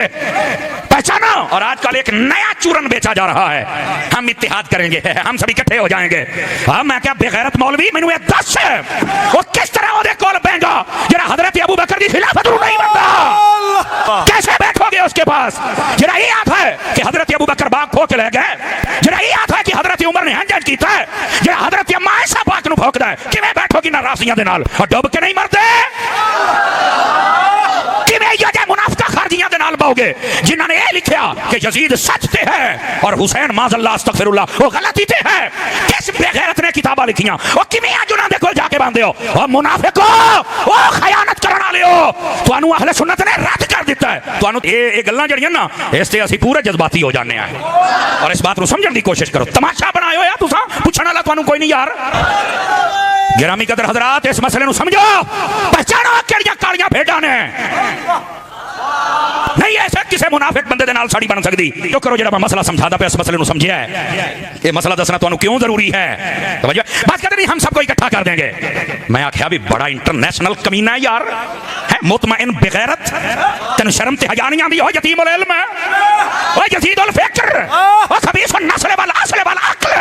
पहचानो। और आजकल एक नया चूरन बेचा जा रहा है, हम इत्तेहाद करेंगे, हम सभी इकट्ठे हो जाएंगे। अब मैं क्या बेगैरत मौलवी मैंने दस वो किस तरह वो कॉल पेंगा जरा हजरत अबू बकर की खिलाफत नहीं बनता, कैसे बैठोगे उसके पास? जरा ये याद है कि हजरत अबू बकर बाग खो के ले गए, जरा ये याद है कि हजरत उमर ने हंजन किया, जरा हजरत अम्मा ऐसा पाक नु भौंकदा है कि मैं बैठोगी ना रासियां दे नाल और डुब के नहीं मरते कि मैं ये मुनाफिका खारजियां दे नाल बाओगे जिन्होंने ये लिखा कि यजीद सच ते है और हुसैन माज़अल्लाह अस्तगफिरुल्लाह वो गलती ते है। किस बेगैरत ने किताबा लिखियां और किवें अज उन्हां दे कोल जाके बांधे हो और मुनाफिको ओ खयानत करन वाले हो, तुहानू अहले सुन्नत ने रद्द कर दिता है। तुहानू ये गल्लां जड़ियां ना इस ते असीं पूरे जज्बाती हो जाने हैं और इस बात नू समझण दी कोशिश करो। तमाशा बनायो यार तुसां, पुछण वाला तुहानू कोई नहीं यार। गिरामी कदर हजरात इस मसले नू समझो, पहचानो किहड़ियां कालियां भेडां ने नहीं ऐसे किसी मुनाफिक बंदे दे नाल साड़ी बन सकती। जो करो जरा मैं मसला समझाता पे इस मसले नू समझिया है, ये मसला दसना तुहानू क्यों जरूरी है। तो बात कहते नहीं हम सबको इकट्ठा कर देंगे। मैं आख्या भी बड़ा इंटरनेशनल कमीना है यार, है मुतमइन बेगैरत, तेन शर्म ते हया नहीं आंदी हो यतीम उल इल्म ओ यजीद उल फिक्र ओ खबीस नस्ल वाला असल वाला अक्ल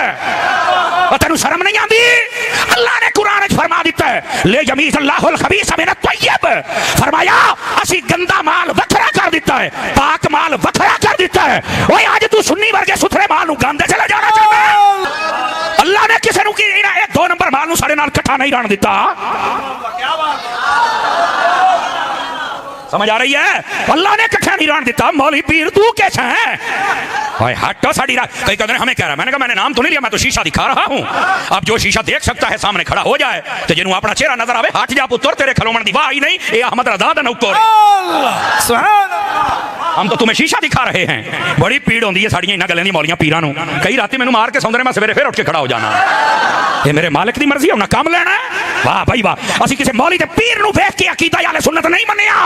ओ तेन शर्म नहीं आंदी। अल्लाह ने कुरान में फरमा दिता है ले यमीज़ अल्लाहुल खबीस मिन अत-तय्यब, फरमाया असी गंदा माल वखरा कर दिता है, पाक माल वखरा कर दिता है। ओए आज तू सुन्नी वर्गे सुथरे माल नू गंदे चले जाना चाहता है। अल्लाह ने किसी नू की ए दो नंबर माल नू साडे नाल इकट्ठा नहीं रहन दिता। क्या बात समझ आ रही है? अल्लाह ने इकट्ठा नहीं रहन दिता। मौलवी पीर तू कैसा है? ओए हटो साड़ी रात। कई कहते हैं हमें कह रहा है, मैंने कहा मैंने नाम तो नहीं लिया, मैं तो शीशा दिखा रहा हूं। अब जो शीशा देख सकता है सामने खड़ा हो जाए तो जिन्हों अपना चेहरा नजर आवे हट जा पुत्र, तेरे खलोमन दी वाह ही नहीं ये अहमद रजा दा नौकर। हम तो तुम्हें शीशा दिखा रहे हैं। बड़ी पीड़ होती है साड़ियां इन्हां गल्लां दी मौलियां पीरां नूं। कई राती मैनूं मार के सौंदे ने, मैं सवेरे फिर उठ के खड़ा हो जाना। ये मेरे मालिक दी मर्जी है, उन्हें काम लेना है। वाह भाई वाह, असीं किसी मौली ते पीर नूं वेख के अकीदा अहले सुन्नत नहीं मन्निया।